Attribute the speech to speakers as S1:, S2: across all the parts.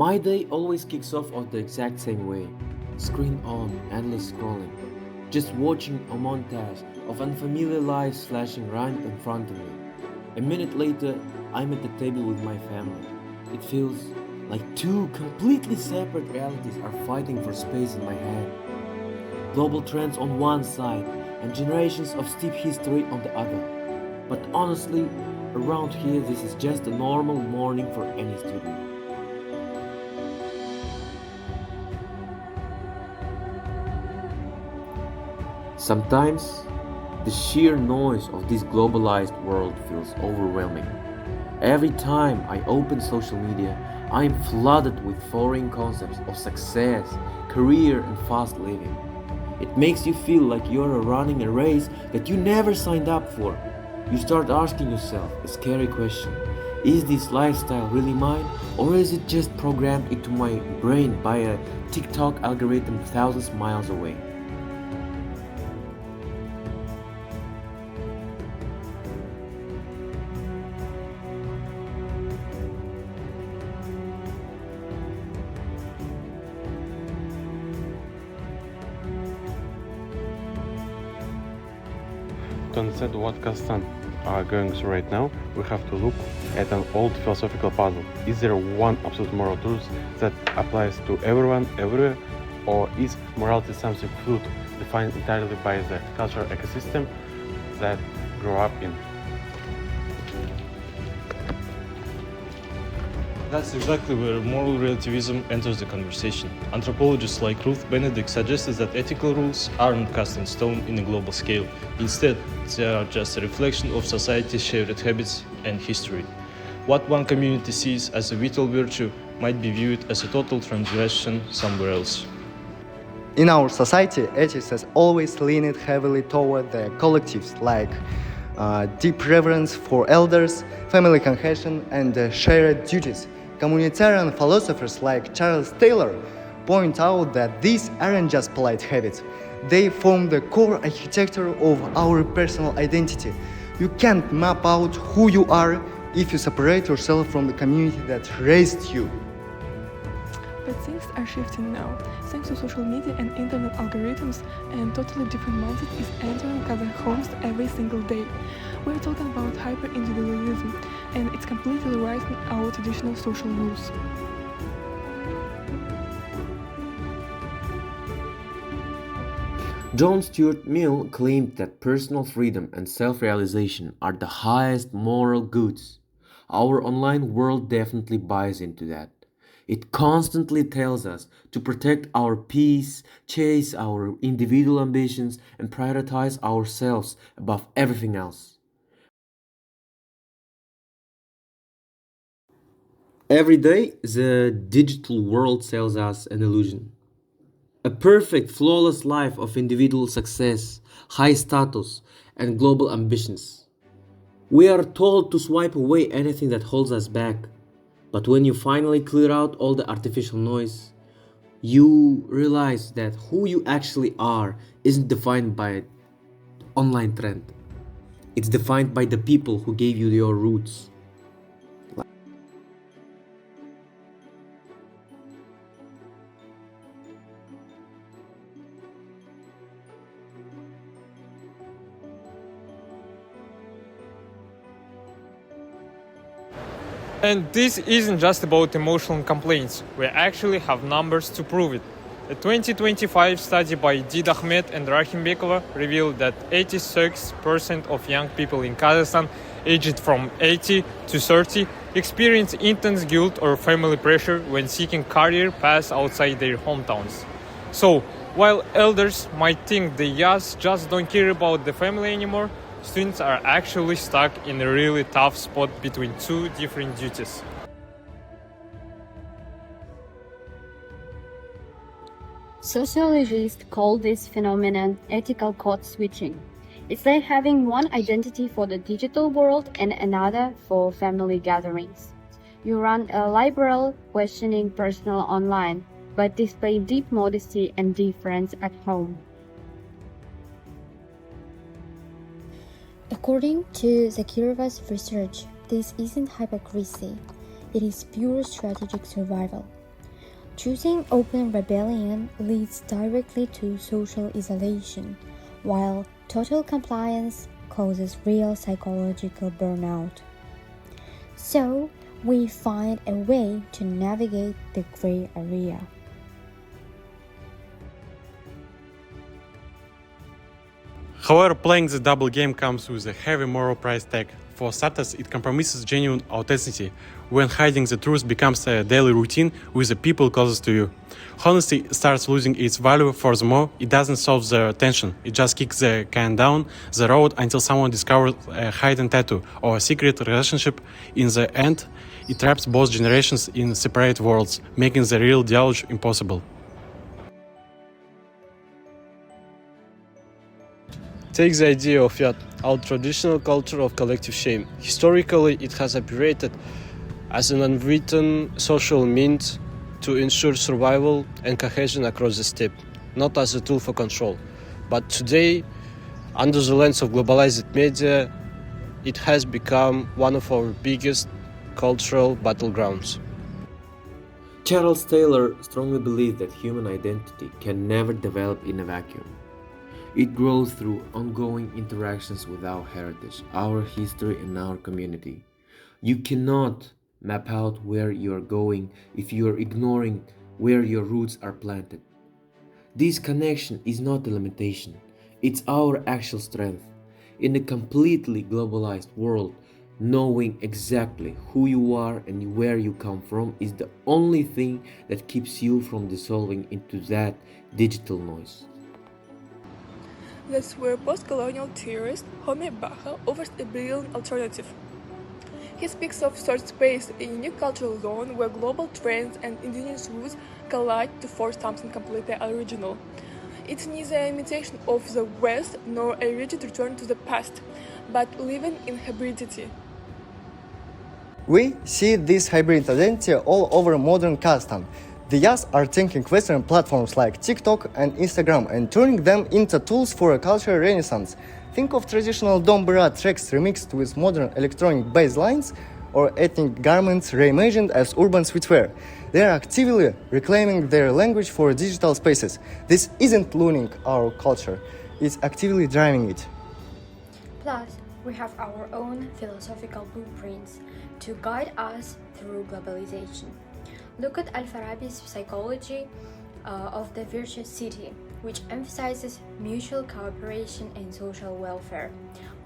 S1: My day always kicks off the exact same way. Screen on, endless scrolling. Just watching a montage of unfamiliar lives flashing right in front of me. A minute later, I'm at the table with my family. It feels like two completely separate realities are fighting for space in my head. Global trends on one side and generations of steep history on the other. But honestly, around here this is just a normal morning for any student. Sometimes, the sheer noise of this globalized world feels overwhelming. Every time I open social media, I am flooded with foreign concepts of success, career, and fast living. It makes you feel like you're running a race that you never signed up for. You start asking yourself a scary question. Is this lifestyle really mine, or is it just programmed into my brain by a TikTok algorithm thousands miles away?
S2: To understand what Kazakhstan are going through right now, we have to look at an old philosophical puzzle. Is there one absolute moral truth that applies to everyone, everywhere? Or is morality something fluid, defined entirely by the cultural ecosystem that grow up in?
S3: That's exactly where moral relativism enters the conversation. Anthropologists like Ruth Benedict suggested that ethical rules aren't cast in stone in a global scale. Instead, they are just a reflection of society's shared habits and history. What one community sees as a vital virtue might be viewed as a total transgression somewhere else.
S4: In our society, ethics has always leaned heavily toward the collectives, like deep reverence for elders, family cohesion, and shared duties. Communitarian philosophers like Charles Taylor point out that these aren't just polite habits. They form the core architecture of our personal identity. You can't map out who you are if you separate yourself from the community that raised you.
S5: But things are shifting now. Thanks to social media and internet algorithms, a totally different mindset is entering other homes every single day. We're talking about hyper-individualism, and it's completely rewriting our traditional social rules.
S1: John Stuart Mill claimed that personal freedom and self-realization are the highest moral goods. Our online world definitely buys into that. It constantly tells us to protect our peace, chase our individual ambitions, and prioritize ourselves above everything else. Every day, the digital world sells us an illusion. A perfect, flawless life of individual success, high status, and global ambitions. We are told to swipe away anything that holds us back. But when you finally clear out all the artificial noise, you realize that who you actually are isn't defined by an online trend. It's defined by the people who gave you your roots.
S6: And this isn't just about emotional complaints, we actually have numbers to prove it. A 2025 study by Did Ahmed and Rahim Bekova revealed that 86% of young people in Kazakhstan aged from 18 to 30 experience intense guilt or family pressure when seeking career paths outside their hometowns. So, while elders might think the youth just don't care about the family anymore, students are actually stuck in a really tough spot between two different duties.
S7: Sociologists call this phenomenon ethical code switching. It's like having one identity for the digital world and another for family gatherings. You run a liberal, questioning personal online, but display deep modesty and deference at home.
S8: According to Zakirova's research, this isn't hypocrisy, it is pure strategic survival. Choosing open rebellion leads directly to social isolation, while total compliance causes real psychological burnout. So, we find a way to navigate the gray area.
S2: However, playing the double game comes with a heavy moral price tag. For starters, it compromises genuine authenticity when hiding the truth becomes a daily routine with the people closest to you. Honesty starts losing its value. Furthermore, it doesn't solve the tension. It just kicks the can down the road until someone discovers a hidden tattoo or a secret relationship. In the end, it traps both generations in separate worlds, making the real dialogue impossible.
S3: Take the idea of yat, our traditional culture of collective shame. Historically, it has operated as an unwritten social means to ensure survival and cohesion across the steppe, not as a tool for control. But today, under the lens of globalized media, it has become one of our biggest cultural battlegrounds.
S1: Charles Taylor strongly believed that human identity can never develop in a vacuum. It grows through ongoing interactions with our heritage, our history, and our community. You cannot map out where you are going if you are ignoring where your roots are planted. This connection is not a limitation, it's our actual strength. In a completely globalized world, knowing exactly who you are and where you come from is the only thing that keeps you from dissolving into that digital noise.
S5: That's where post-colonial theorist Homi Bhabha offers a brilliant alternative. He speaks of third space, a unique cultural zone where global trends and indigenous roots collide to force something completely original. It's neither an imitation of the West nor a rigid return to the past, but living in hybridity.
S4: We see this hybrid identity all over modern Kazakhstan. The youth are taking Western platforms like TikTok and Instagram and turning them into tools for a cultural renaissance. Think of traditional Dombra tracks remixed with modern electronic bass lines or ethnic garments reimagined as urban streetwear. They are actively reclaiming their language for digital spaces. This isn't looting our culture, it's actively driving it.
S8: Plus, we have our own philosophical blueprints to guide us through globalization. Look at Al-Farabi's psychology of the virtuous city, which emphasizes mutual cooperation and social welfare,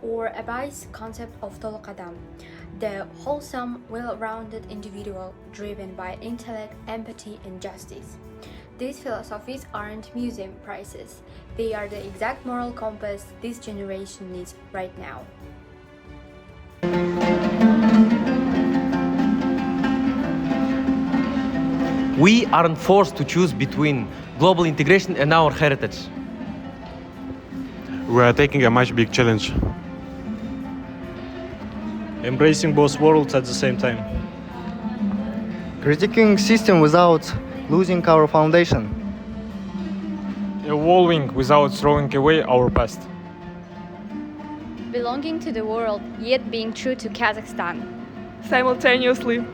S8: or Abai's concept of Tol Qadam, the wholesome, well-rounded individual driven by intellect, empathy, and justice. These philosophies aren't museum prizes, they are the exact moral compass this generation needs right now.
S9: We aren't forced to choose between global integration and our heritage.
S2: We are taking a much big challenge.
S3: Embracing both worlds at the same time.
S4: Critiquing system without losing our foundation.
S6: Evolving without throwing away our past.
S7: Belonging to the world, yet being true to Kazakhstan.
S5: Simultaneously.